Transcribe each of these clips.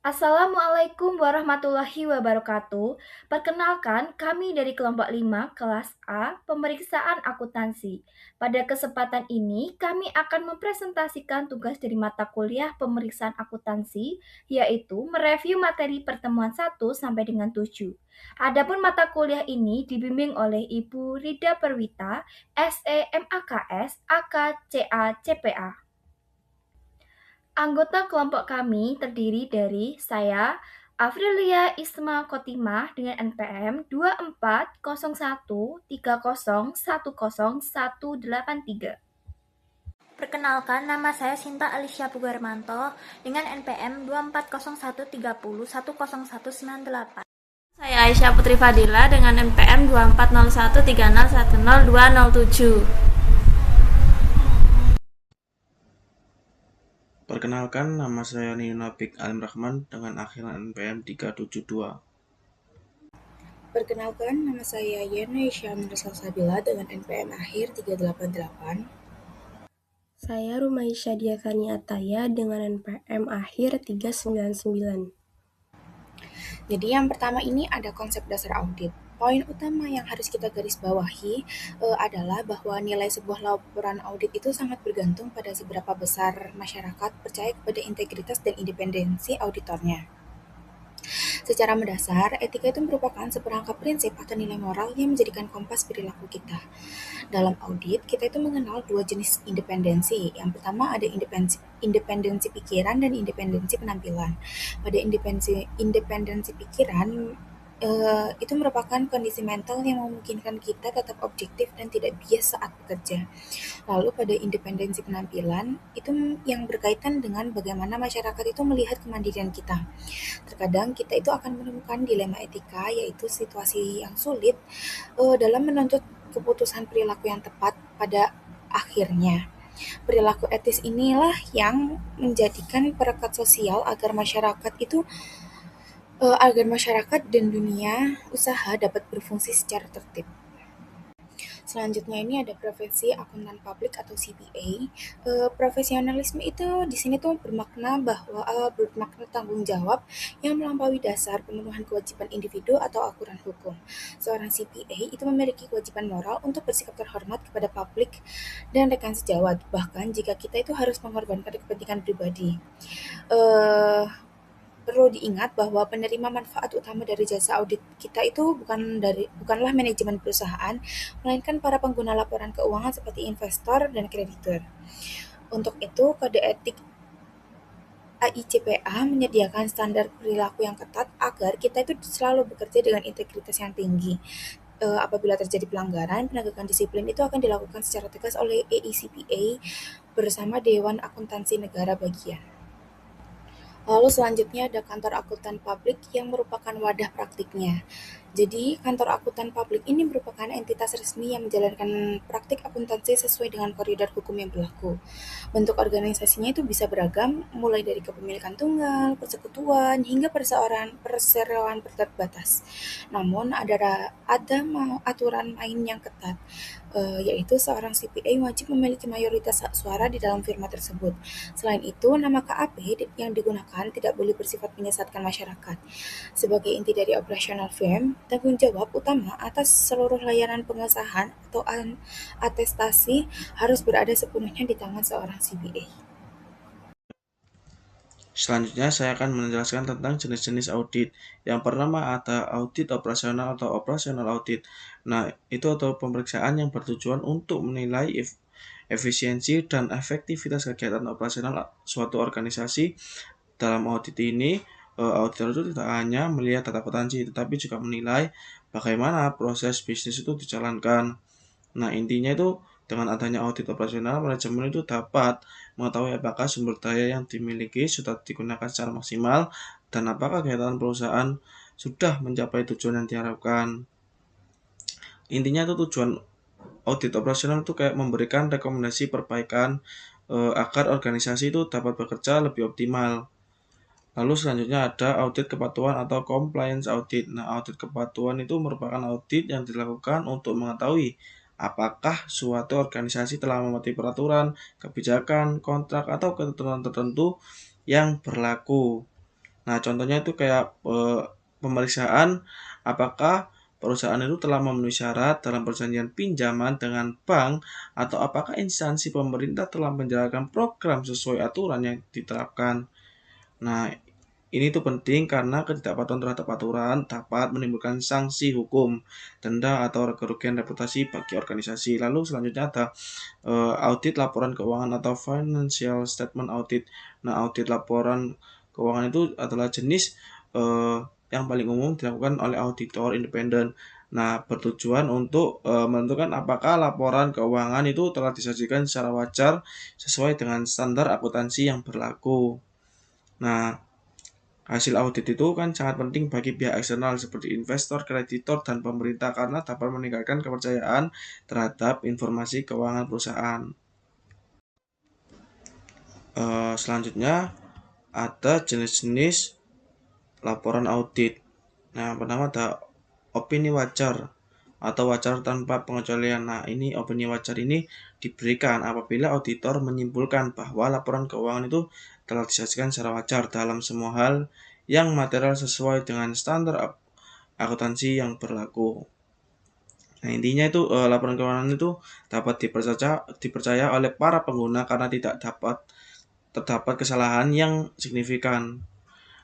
Assalamualaikum warahmatullahi wabarakatuh. Perkenalkan, kami dari kelompok 5 kelas A, pemeriksaan akuntansi. Pada kesempatan ini, kami akan mempresentasikan tugas dari mata kuliah pemeriksaan akuntansi, yaitu mereview materi pertemuan 1 sampai dengan 7. Adapun mata kuliah ini dibimbing oleh Ibu Rida Perwita, SEMAKS, AKCA, CPA. Anggota kelompok kami terdiri dari saya, Afrilia Isma Kotimah dengan NPM 240130101183. Perkenalkan, nama saya Sinta Alicia Pugarmanto dengan NPM 240130101198. Saya Aisyah Putri Fadila dengan NPM 24013010100207. Perkenalkan, nama saya Ninunapik Alim Rahman dengan akhiran NPM 372. Perkenalkan, nama saya Yana Syamir Salsabila dengan NPM akhir 388. Saya Rumaisya Diakani Ataya dengan NPM akhir 399. Jadi yang pertama ini ada konsep dasar audit. Poin utama yang harus kita garis bawahi adalah bahwa nilai sebuah laporan audit itu sangat bergantung pada seberapa besar masyarakat percaya kepada integritas dan independensi auditornya. Secara mendasar, etika itu merupakan seperangkat prinsip atau nilai moral yang menjadikan kompas perilaku kita. Dalam audit, kita itu mengenal dua jenis independensi. Yang pertama ada independensi pikiran dan independensi penampilan. Pada independensi pikiran, itu merupakan kondisi mental yang memungkinkan kita tetap objektif dan tidak bias saat bekerja. Lalu pada independensi penampilan, itu yang berkaitan dengan bagaimana masyarakat itu melihat kemandirian kita. Terkadang kita itu akan menemukan dilema etika, yaitu situasi yang sulit dalam menuntut keputusan perilaku yang tepat pada akhirnya. Perilaku etis inilah yang menjadikan perekat sosial agar masyarakat dan dunia usaha dapat berfungsi secara tertib. Selanjutnya ini ada profesi akuntan publik atau CPA. Profesionalisme itu di sini tuh bermakna tanggung jawab yang melampaui dasar pemenuhan kewajiban individu atau aturan hukum. Seorang CPA itu memiliki kewajiban moral untuk bersikap terhormat kepada publik dan rekan sejawat, bahkan jika kita itu harus mengorbankan kepentingan pribadi. Perlu diingat bahwa penerima manfaat utama dari jasa audit kita itu bukanlah manajemen perusahaan, melainkan para pengguna laporan keuangan seperti investor dan kreditur. Untuk itu, kode etik AICPA menyediakan standar perilaku yang ketat agar kita itu selalu bekerja dengan integritas yang tinggi. Apabila terjadi pelanggaran, penegakan disiplin itu akan dilakukan secara tegas oleh AICPA bersama Dewan Akuntansi Negara Bagian. Lalu selanjutnya ada kantor akuntan publik yang merupakan wadah praktiknya. Jadi, kantor akuntan publik ini merupakan entitas resmi yang menjalankan praktik akuntansi sesuai dengan koridor hukum yang berlaku. Bentuk organisasinya itu bisa beragam, mulai dari kepemilikan tunggal, persekutuan, hingga perseroan terbatas. Namun, ada aturan main yang ketat, yaitu seorang CPA wajib memiliki mayoritas hak suara di dalam firma tersebut. Selain itu, nama KAP yang digunakan tidak boleh bersifat menyesatkan masyarakat. Sebagai inti dari operasional firm, tanggung jawab utama atas seluruh layanan pengesahan atau atestasi harus berada sepenuhnya di tangan seorang CPA. Selanjutnya saya akan menjelaskan tentang jenis-jenis audit. Yang pertama ada audit operasional atau operasional audit. Nah, itu atau pemeriksaan yang bertujuan untuk menilai efisiensi dan efektivitas kegiatan operasional suatu organisasi. Dalam audit ini, auditor itu tidak hanya melihat data akuntansi, tetapi juga menilai bagaimana proses bisnis itu dijalankan. Nah, intinya itu dengan adanya audit operasional, manajemen itu dapat mengetahui apakah sumber daya yang dimiliki sudah digunakan secara maksimal dan apakah kegiatan perusahaan sudah mencapai tujuan yang diharapkan. Intinya itu tujuan audit operasional itu kayak memberikan rekomendasi perbaikan agar organisasi itu dapat bekerja lebih optimal. Lalu selanjutnya ada audit kepatuhan atau compliance audit. Nah, audit kepatuhan itu merupakan audit yang dilakukan untuk mengetahui apakah suatu organisasi telah mematuhi peraturan, kebijakan, kontrak, atau ketentuan tertentu yang berlaku. Nah, contohnya itu kayak pemeriksaan apakah perusahaan itu telah memenuhi syarat dalam perjanjian pinjaman dengan bank atau apakah instansi pemerintah telah menjalankan program sesuai aturan yang diterapkan. Nah, ini tuh penting karena ketidakpatuhan terhadap aturan dapat menimbulkan sanksi hukum, denda atau kerugian reputasi bagi organisasi. Lalu selanjutnya ada audit laporan keuangan atau financial statement audit. Nah, audit laporan keuangan itu adalah jenis yang paling umum dilakukan oleh auditor independen. Nah, bertujuan untuk menentukan apakah laporan keuangan itu telah disajikan secara wajar sesuai dengan standar akuntansi yang berlaku. Nah, hasil audit itu kan sangat penting bagi pihak eksternal seperti investor, kreditor, dan pemerintah karena dapat meningkatkan kepercayaan terhadap informasi keuangan perusahaan. Selanjutnya ada jenis-jenis laporan audit. Nah, pertama ada opini wajar atau wajar tanpa pengecualian. Nah, ini opini wajar ini diberikan apabila auditor menyimpulkan bahwa laporan keuangan itu telah disajikan secara wajar dalam semua hal yang material sesuai dengan standar akuntansi yang berlaku. Nah, intinya itu laporan keuangan itu dapat dipercaya oleh para pengguna karena tidak terdapat kesalahan yang signifikan.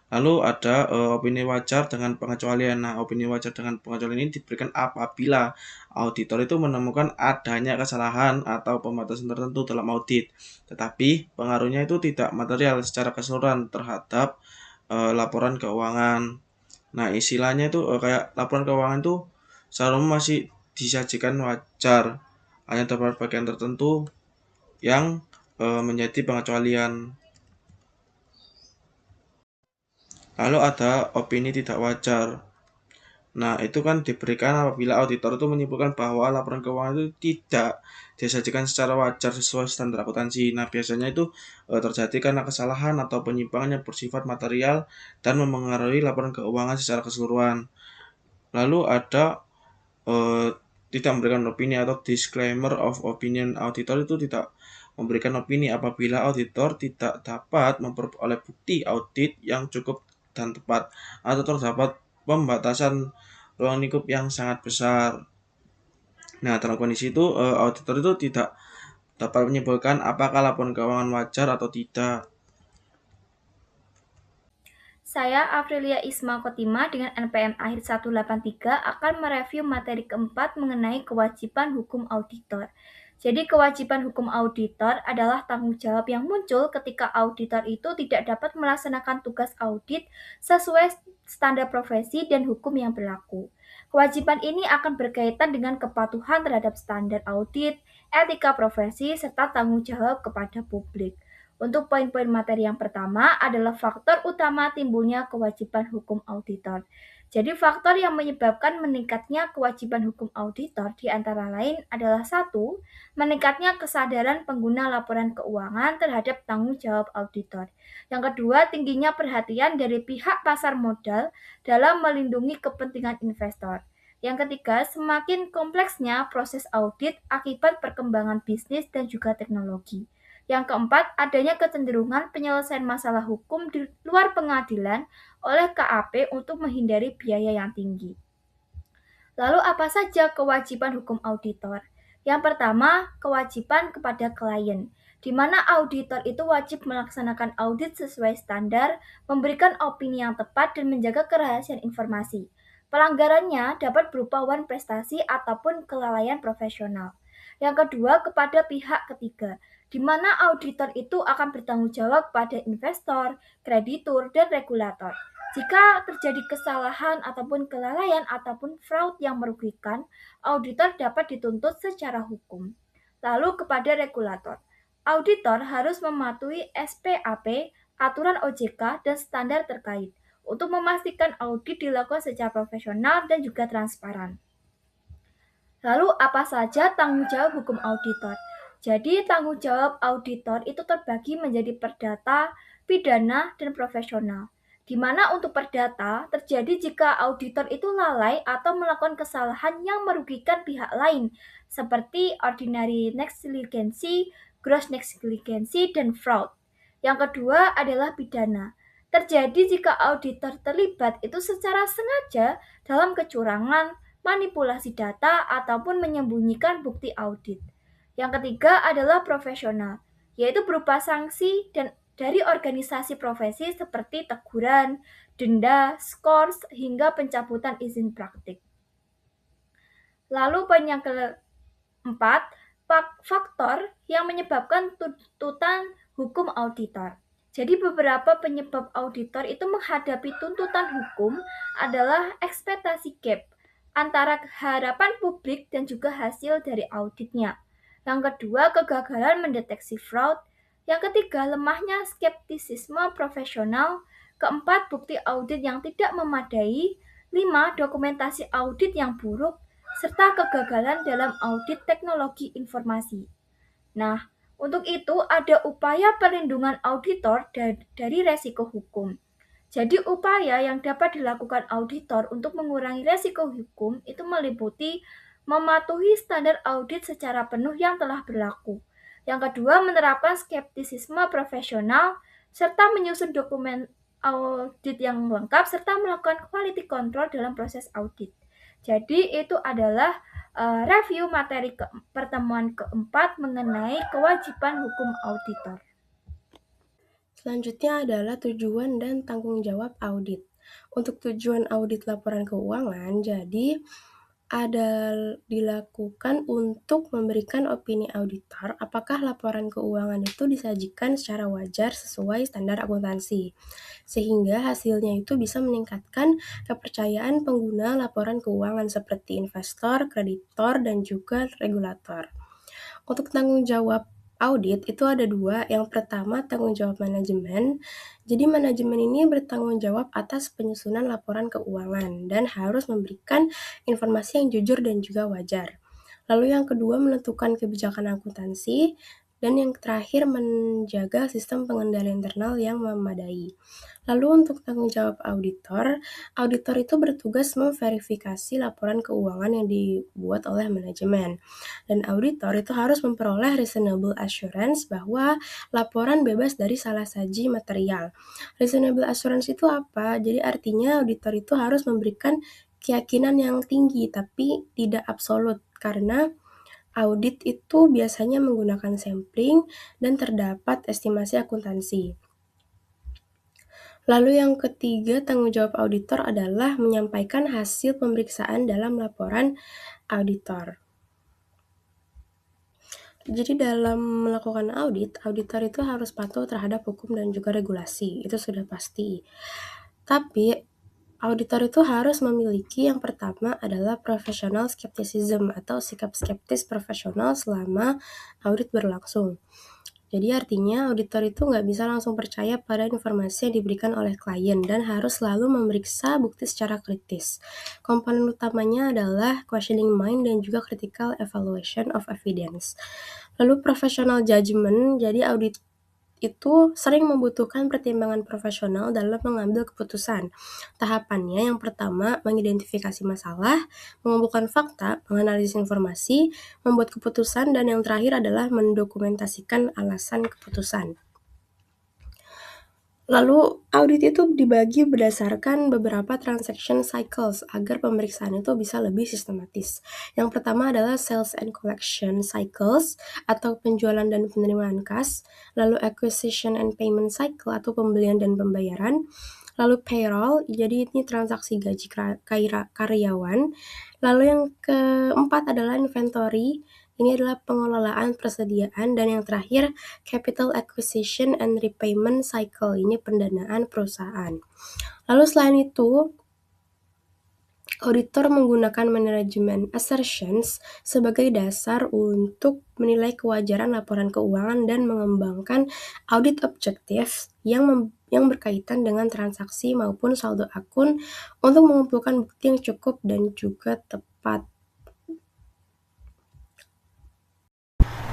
Lalu ada opini wajar dengan pengecualian. Nah, opini wajar dengan pengecualian ini diberikan apabila auditor itu menemukan adanya kesalahan atau pembatasan tertentu dalam audit, tetapi pengaruhnya itu tidak material secara keseluruhan terhadap laporan keuangan. Nah, istilahnya itu kayak laporan keuangan itu seharusnya masih disajikan wajar, hanya terdapat bagian tertentu yang menjadi pengecualian. Lalu ada opini tidak wajar. Nah, itu kan diberikan apabila auditor itu menyimpulkan bahwa laporan keuangan itu tidak disajikan secara wajar sesuai standar akuntansi. Nah, biasanya itu terjadi karena kesalahan atau penyimpangan yang bersifat material dan mempengaruhi laporan keuangan secara keseluruhan. Lalu ada eh, tidak memberikan opini atau disclaimer of opinion. Auditor itu tidak memberikan opini apabila auditor tidak dapat memperoleh bukti audit yang cukup dan tepat atau terdapat pembatasan ruang lingkup yang sangat besar. Nah, dalam kondisi itu auditor itu tidak dapat menyimpulkan apakah laporan keuangan wajar atau tidak. Saya, Aprilia Isma Kotima dengan NPM akhir 183 akan mereview materi keempat mengenai kewajiban hukum auditor. Jadi kewajiban hukum auditor adalah tanggung jawab yang muncul ketika auditor itu tidak dapat melaksanakan tugas audit sesuai standar profesi dan hukum yang berlaku. Kewajiban ini akan berkaitan dengan kepatuhan terhadap standar audit, etika profesi, serta tanggung jawab kepada publik. Untuk poin-poin materi yang pertama adalah faktor utama timbulnya kewajiban hukum auditor. Jadi faktor yang menyebabkan meningkatnya kewajiban hukum auditor di antara lain adalah satu, meningkatnya kesadaran pengguna laporan keuangan terhadap tanggung jawab auditor. Yang kedua, tingginya perhatian dari pihak pasar modal dalam melindungi kepentingan investor. Yang ketiga, semakin kompleksnya proses audit akibat perkembangan bisnis dan juga teknologi. Yang keempat, adanya kecenderungan penyelesaian masalah hukum di luar pengadilan oleh KAP untuk menghindari biaya yang tinggi. Lalu apa saja kewajiban hukum auditor? Yang pertama, kewajiban kepada klien, di mana auditor itu wajib melaksanakan audit sesuai standar, memberikan opini yang tepat, dan menjaga kerahasiaan informasi. Pelanggarannya dapat berupa wan prestasi ataupun kelalaian profesional. Yang kedua, kepada pihak ketiga, di mana auditor itu akan bertanggung jawab pada investor, kreditur, dan regulator. Jika terjadi kesalahan ataupun kelalaian ataupun fraud yang merugikan, auditor dapat dituntut secara hukum. Lalu kepada regulator, auditor harus mematuhi SPAP, aturan OJK, dan standar terkait untuk memastikan audit dilakukan secara profesional dan juga transparan. Lalu apa saja tanggung jawab hukum auditor? Jadi tanggung jawab auditor itu terbagi menjadi perdata, pidana, dan profesional. Di mana untuk perdata terjadi jika auditor itu lalai atau melakukan kesalahan yang merugikan pihak lain, seperti ordinary negligency, gross negligency, dan fraud. Yang kedua adalah pidana, terjadi jika auditor terlibat itu secara sengaja dalam kecurangan, manipulasi data, ataupun menyembunyikan bukti audit. Yang ketiga adalah profesional, yaitu berupa sanksi dan dari organisasi profesi seperti teguran, denda, skors, hingga pencabutan izin praktik. Lalu poin yang keempat, faktor yang menyebabkan tuntutan hukum auditor. Jadi beberapa penyebab auditor itu menghadapi tuntutan hukum adalah ekspektasi gap antara harapan publik dan juga hasil dari auditnya. Yang kedua, kegagalan mendeteksi fraud. Yang ketiga, lemahnya skeptisisme profesional. Keempat, bukti audit yang tidak memadai. 5. Dokumentasi audit yang buruk, serta kegagalan dalam audit teknologi informasi. Nah, untuk itu ada upaya perlindungan auditor dari resiko hukum. Jadi upaya yang dapat dilakukan auditor untuk mengurangi resiko hukum itu meliputi mematuhi standar audit secara penuh yang telah berlaku. Yang kedua, menerapkan skeptisisme profesional serta menyusun dokumen audit yang lengkap serta melakukan quality control dalam proses audit. Jadi itu adalah review materi pertemuan keempat mengenai kewajiban hukum auditor. Selanjutnya adalah tujuan dan tanggung jawab audit. Untuk tujuan audit laporan keuangan, jadi ada dilakukan untuk memberikan opini auditor apakah laporan keuangan itu disajikan secara wajar sesuai standar akuntansi, sehingga hasilnya itu bisa meningkatkan kepercayaan pengguna laporan keuangan seperti investor, kreditor, dan juga regulator. Untuk tanggung jawab audit itu ada dua. Yang pertama, tanggung jawab manajemen. Jadi manajemen ini bertanggung jawab atas penyusunan laporan keuangan dan harus memberikan informasi yang jujur dan juga wajar. Lalu yang kedua, menentukan kebijakan akuntansi. Dan yang terakhir, menjaga sistem pengendalian internal yang memadai. Lalu untuk tanggung jawab auditor itu bertugas memverifikasi laporan keuangan yang dibuat oleh manajemen. Dan auditor itu harus memperoleh reasonable assurance bahwa laporan bebas dari salah saji material. Reasonable assurance itu apa? Jadi artinya auditor itu harus memberikan keyakinan yang tinggi tapi tidak absolut, karena audit itu biasanya menggunakan sampling dan terdapat estimasi akuntansi. Lalu yang ketiga, tanggung jawab auditor adalah menyampaikan hasil pemeriksaan dalam laporan auditor. Jadi dalam melakukan audit, auditor itu harus patuh terhadap hukum dan juga regulasi, itu sudah pasti. Tapi auditor itu harus memiliki yang pertama adalah professional skepticism atau sikap skeptis profesional selama audit berlangsung. Jadi artinya auditor itu nggak bisa langsung percaya pada informasi yang diberikan oleh klien dan harus selalu memeriksa bukti secara kritis. Komponen utamanya adalah questioning mind dan juga critical evaluation of evidence. Lalu professional judgment, jadi audit itu sering membutuhkan pertimbangan profesional dalam mengambil keputusan. Tahapannya yang pertama, mengidentifikasi masalah, mengumpulkan fakta, menganalisis informasi, membuat keputusan, dan yang terakhir adalah mendokumentasikan alasan keputusan. Lalu audit itu dibagi berdasarkan beberapa transaction cycles agar pemeriksaan itu bisa lebih sistematis. Yang pertama adalah sales and collection cycles atau penjualan dan penerimaan kas, lalu acquisition and payment cycle atau pembelian dan pembayaran, lalu payroll, jadi ini transaksi gaji karyawan, lalu yang keempat adalah inventory. Ini adalah pengelolaan persediaan, dan yang terakhir capital acquisition and repayment cycle, ini pendanaan perusahaan. Lalu selain itu, auditor menggunakan management assertions sebagai dasar untuk menilai kewajaran laporan keuangan dan mengembangkan audit objektif yang berkaitan dengan transaksi maupun saldo akun untuk mengumpulkan bukti yang cukup dan juga tepat.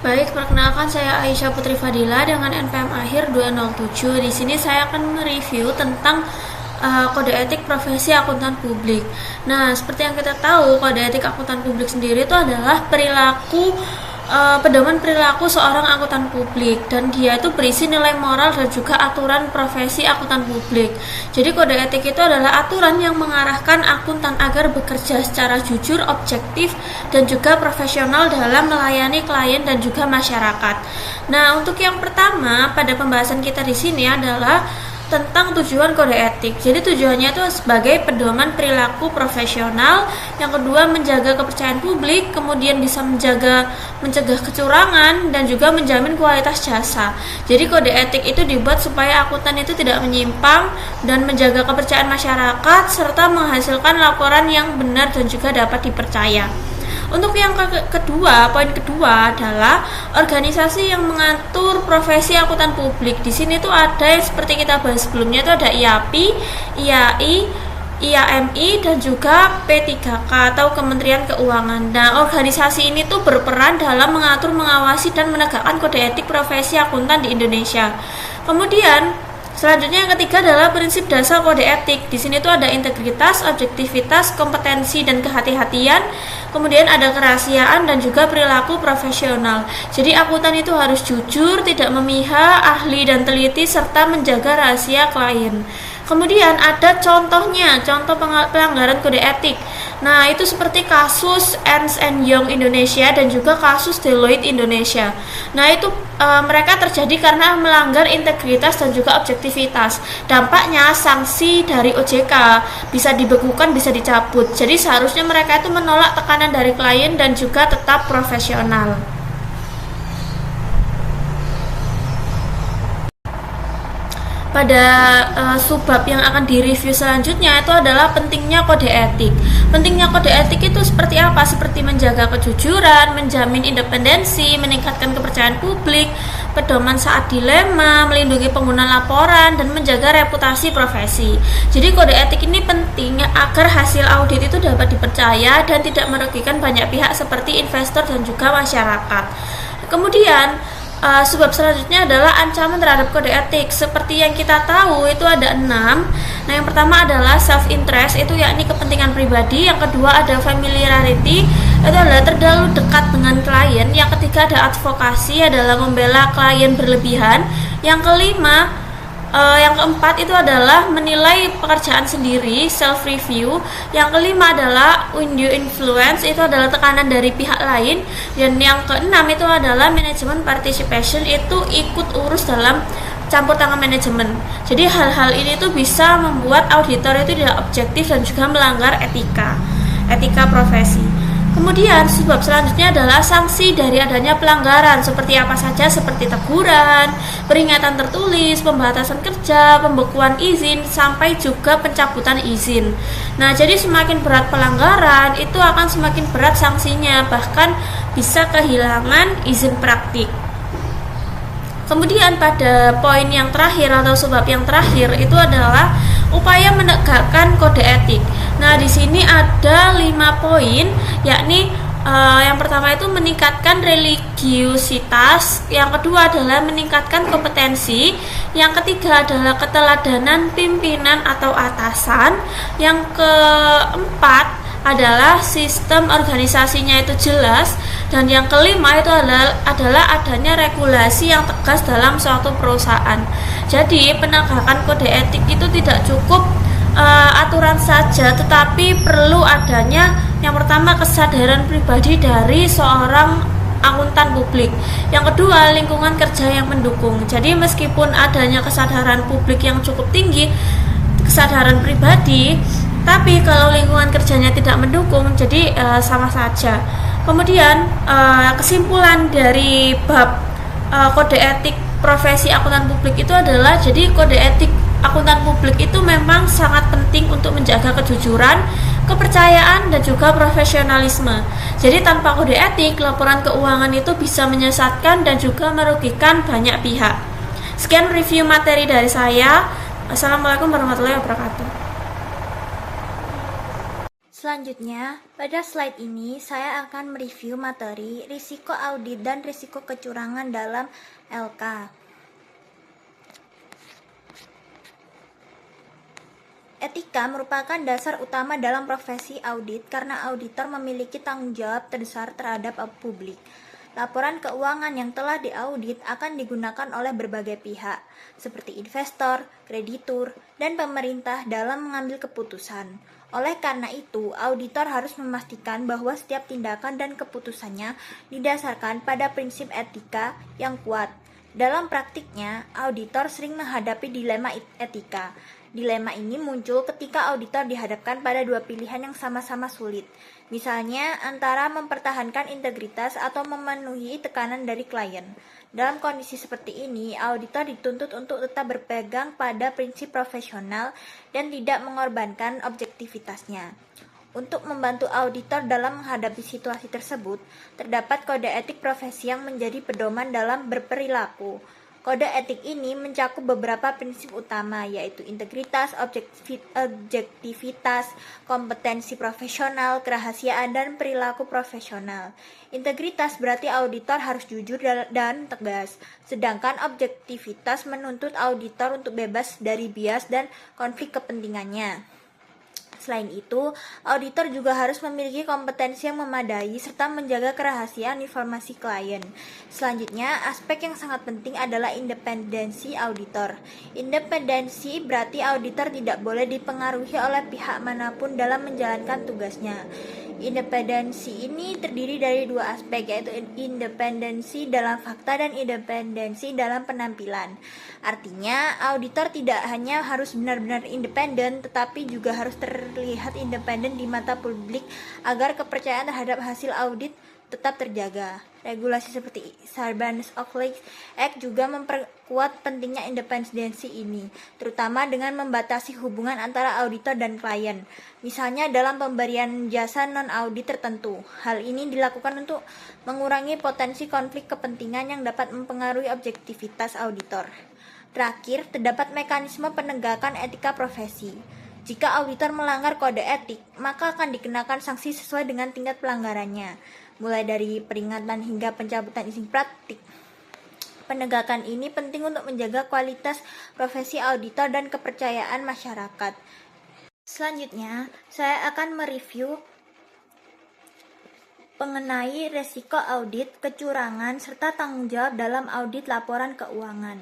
Baik, perkenalkan saya Aisyah Putri Fadila dengan NPM akhir 207. Di sini saya akan mereview tentang kode etik profesi akuntan publik. Nah, seperti yang kita tahu, kode etik akuntan publik sendiri itu adalah perilaku pedoman perilaku seorang akuntan publik, dan dia itu berisi nilai moral dan juga aturan profesi akuntan publik. Jadi kode etik itu adalah aturan yang mengarahkan akuntan agar bekerja secara jujur, objektif, dan juga profesional dalam melayani klien dan juga masyarakat. Nah, untuk yang pertama pada pembahasan kita di sini adalah tentang tujuan kode etik. Jadi tujuannya itu sebagai pedoman perilaku profesional, yang kedua menjaga kepercayaan publik, kemudian bisa mencegah kecurangan, dan juga menjamin kualitas jasa. Jadi kode etik itu dibuat supaya akuntan itu tidak menyimpang dan menjaga kepercayaan masyarakat serta menghasilkan laporan yang benar dan juga dapat dipercaya. Untuk yang kedua, poin kedua adalah organisasi yang mengatur profesi akuntan publik. Di sini tuh ada yang seperti kita bahas sebelumnya, itu ada IAPI, IAI, IAMI, dan juga P3K atau Kementerian Keuangan. Nah, organisasi ini tuh berperan dalam mengatur, mengawasi, dan menegakkan kode etik profesi akuntan di Indonesia. Kemudian selanjutnya yang ketiga adalah prinsip dasar kode etik. Di sini tuh ada integritas, objektivitas, kompetensi, dan kehati-hatian. Kemudian ada kerahasiaan dan juga perilaku profesional. Jadi akuntan itu harus jujur, tidak memihak, ahli dan teliti, serta menjaga rahasia klien. Kemudian ada contohnya, contoh pelanggaran kode etik. Nah, itu seperti kasus Ernst & Young Indonesia dan juga kasus Deloitte Indonesia. Nah, itu mereka terjadi karena melanggar integritas dan juga objektivitas. Dampaknya sanksi dari OJK, bisa dibekukan, bisa dicabut. Jadi seharusnya mereka itu menolak tekanan dari klien dan juga tetap profesional. Pada subbab yang akan direview selanjutnya itu adalah pentingnya kode etik. Pentingnya kode etik itu seperti apa? Seperti menjaga kejujuran, menjamin independensi, meningkatkan kepercayaan publik, pedoman saat dilema, melindungi pengguna laporan, dan menjaga reputasi profesi. Jadi kode etik ini penting agar hasil audit itu dapat dipercaya dan tidak merugikan banyak pihak seperti investor dan juga masyarakat. Kemudian sebab selanjutnya adalah ancaman terhadap kode etik. Seperti yang kita tahu itu ada 6. Nah, yang pertama adalah self interest, itu yakni kepentingan pribadi. Yang kedua ada familiarity, itu adalah terlalu dekat dengan klien. Yang ketiga ada advokasi, adalah membela klien berlebihan. Yang kelima yang keempat itu adalah menilai pekerjaan sendiri, self review. Yang kelima adalah undue influence, itu adalah tekanan dari pihak lain. Dan yang keenam itu adalah manajemen participation, itu ikut urus dalam campur tangan manajemen. Jadi hal-hal ini tuh bisa membuat auditor itu tidak objektif dan juga melanggar etika profesi. Kemudian sebab selanjutnya adalah sanksi dari adanya pelanggaran, seperti apa saja, seperti teguran, peringatan tertulis, pembatasan kerja, pembekuan izin, sampai juga pencabutan izin. Nah, jadi semakin berat pelanggaran itu akan semakin berat sanksinya, bahkan bisa kehilangan izin praktik. Kemudian pada poin yang terakhir atau sebab yang terakhir itu adalah upaya menegakkan kode etik. Nah, di sini ada 5 poin, yakni yang pertama itu meningkatkan religiusitas, yang kedua adalah meningkatkan kompetensi, yang ketiga adalah keteladanan pimpinan atau atasan, yang keempat adalah sistem organisasinya itu jelas, dan yang kelima itu adalah adanya regulasi yang tegas dalam suatu perusahaan. Jadi penegakan kode etik itu tidak cukup aturan saja, tetapi perlu adanya yang pertama kesadaran pribadi dari seorang akuntan publik, yang kedua lingkungan kerja yang mendukung. Jadi meskipun adanya kesadaran publik yang cukup tinggi, kesadaran pribadi, tapi kalau lingkungan kerjanya tidak mendukung, jadi sama saja. Kemudian kesimpulan dari bab kode etik profesi akuntan publik itu adalah, jadi kode etik akuntan publik itu memang sangat penting untuk menjaga kejujuran, kepercayaan, dan juga profesionalisme. Jadi tanpa kode etik, laporan keuangan itu bisa menyesatkan dan juga merugikan banyak pihak. Sekian review materi dari saya. Assalamualaikum warahmatullahi wabarakatuh. Selanjutnya, pada slide ini saya akan mereview materi risiko audit dan risiko kecurangan dalam LK. Etika merupakan dasar utama dalam profesi audit karena auditor memiliki tanggung jawab terbesar terhadap publik. Laporan keuangan yang telah diaudit akan digunakan oleh berbagai pihak, seperti investor, kreditur, dan pemerintah dalam mengambil keputusan. Oleh karena itu, auditor harus memastikan bahwa setiap tindakan dan keputusannya didasarkan pada prinsip etika yang kuat. Dalam praktiknya, auditor sering menghadapi dilema etika. Dilema ini muncul ketika auditor dihadapkan pada dua pilihan yang sama-sama sulit. Misalnya, antara mempertahankan integritas atau memenuhi tekanan dari klien. Dalam kondisi seperti ini, auditor dituntut untuk tetap berpegang pada prinsip profesional dan tidak mengorbankan objektivitasnya. Untuk membantu auditor dalam menghadapi situasi tersebut, terdapat kode etik profesi yang menjadi pedoman dalam berperilaku. Kode etik ini mencakup beberapa prinsip utama, yaitu integritas, objektivitas, kompetensi profesional, kerahasiaan, dan perilaku profesional. Integritas berarti auditor harus jujur dan tegas, sedangkan objektivitas menuntut auditor untuk bebas dari bias dan konflik kepentingannya. Selain itu, auditor juga harus memiliki kompetensi yang memadai serta menjaga kerahasiaan informasi klien. Selanjutnya, aspek yang sangat penting adalah independensi auditor. Independensi berarti auditor tidak boleh dipengaruhi oleh pihak manapun dalam menjalankan tugasnya. Independensi ini terdiri dari dua aspek, yaitu independensi dalam fakta dan independensi dalam penampilan. Artinya, auditor tidak hanya harus benar-benar independen, tetapi juga harus terlihat independen di mata publik agar kepercayaan terhadap hasil audit tetap terjaga. Regulasi seperti Sarbanes-Oxley Act juga memperkuat pentingnya independensi ini, terutama dengan membatasi hubungan antara auditor dan klien. Misalnya dalam pemberian jasa non-audit tertentu. Hal ini dilakukan untuk mengurangi potensi konflik kepentingan yang dapat mempengaruhi objektivitas auditor. Terakhir, terdapat mekanisme penegakan etika profesi. Jika auditor melanggar kode etik, maka akan dikenakan sanksi sesuai dengan tingkat pelanggarannya, mulai dari peringatan hingga pencabutan izin praktik. Penegakan ini penting untuk menjaga kualitas profesi auditor dan kepercayaan masyarakat. Selanjutnya, saya akan mereview mengenai resiko audit, kecurangan, serta tanggung jawab dalam audit laporan keuangan.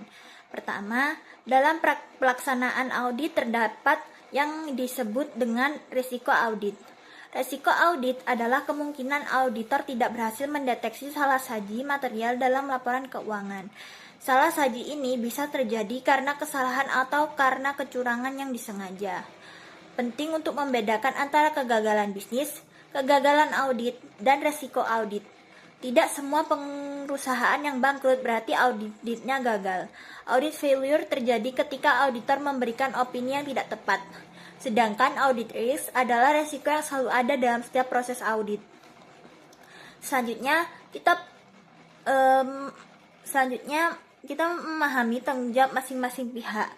Pertama, dalam pelaksanaan audit terdapat yang disebut dengan risiko audit. Risiko audit adalah kemungkinan auditor tidak berhasil mendeteksi salah saji material dalam laporan keuangan. Salah saji ini bisa terjadi karena kesalahan atau karena kecurangan yang disengaja. Penting untuk membedakan antara kegagalan bisnis, kegagalan audit, dan risiko audit. Tidak semua perusahaan yang bangkrut berarti auditnya gagal. Audit failure terjadi ketika auditor memberikan opini yang tidak tepat. Sedangkan audit risk adalah resiko yang selalu ada dalam setiap proses audit. Selanjutnya kita memahami tanggung jawab masing-masing pihak.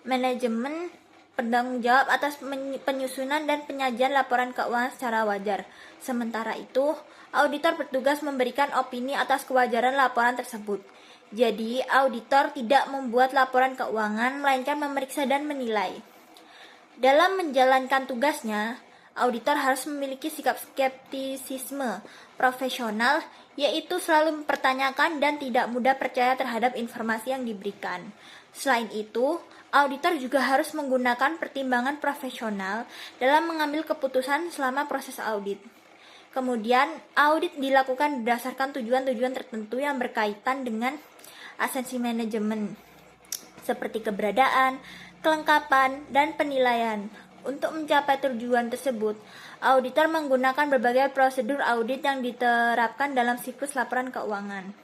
Manajemen bertanggung jawab atas penyusunan dan penyajian laporan keuangan secara wajar. Sementara itu, auditor bertugas memberikan opini atas kewajaran laporan tersebut. Jadi, auditor tidak membuat laporan keuangan, melainkan memeriksa dan menilai. Dalam menjalankan tugasnya, auditor harus memiliki sikap skeptisisme profesional, yaitu selalu mempertanyakan dan tidak mudah percaya terhadap informasi yang diberikan. Selain itu, auditor juga harus menggunakan pertimbangan profesional dalam mengambil keputusan selama proses audit. Kemudian, audit dilakukan berdasarkan tujuan-tujuan tertentu yang berkaitan dengan asensi manajemen, seperti keberadaan, kelengkapan, dan penilaian. Untuk mencapai tujuan tersebut, auditor menggunakan berbagai prosedur audit yang diterapkan dalam siklus laporan keuangan.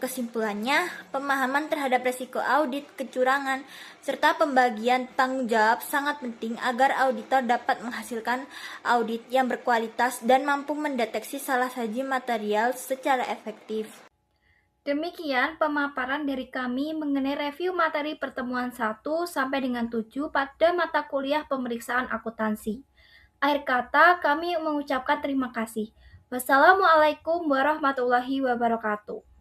Kesimpulannya, pemahaman terhadap risiko audit, kecurangan, serta pembagian tanggung jawab sangat penting agar auditor dapat menghasilkan audit yang berkualitas dan mampu mendeteksi salah saji material secara efektif. Demikian pemaparan dari kami mengenai review materi pertemuan 1 sampai dengan 7 pada mata kuliah pemeriksaan akuntansi. Akhir kata, kami mengucapkan terima kasih. Wassalamualaikum warahmatullahi wabarakatuh.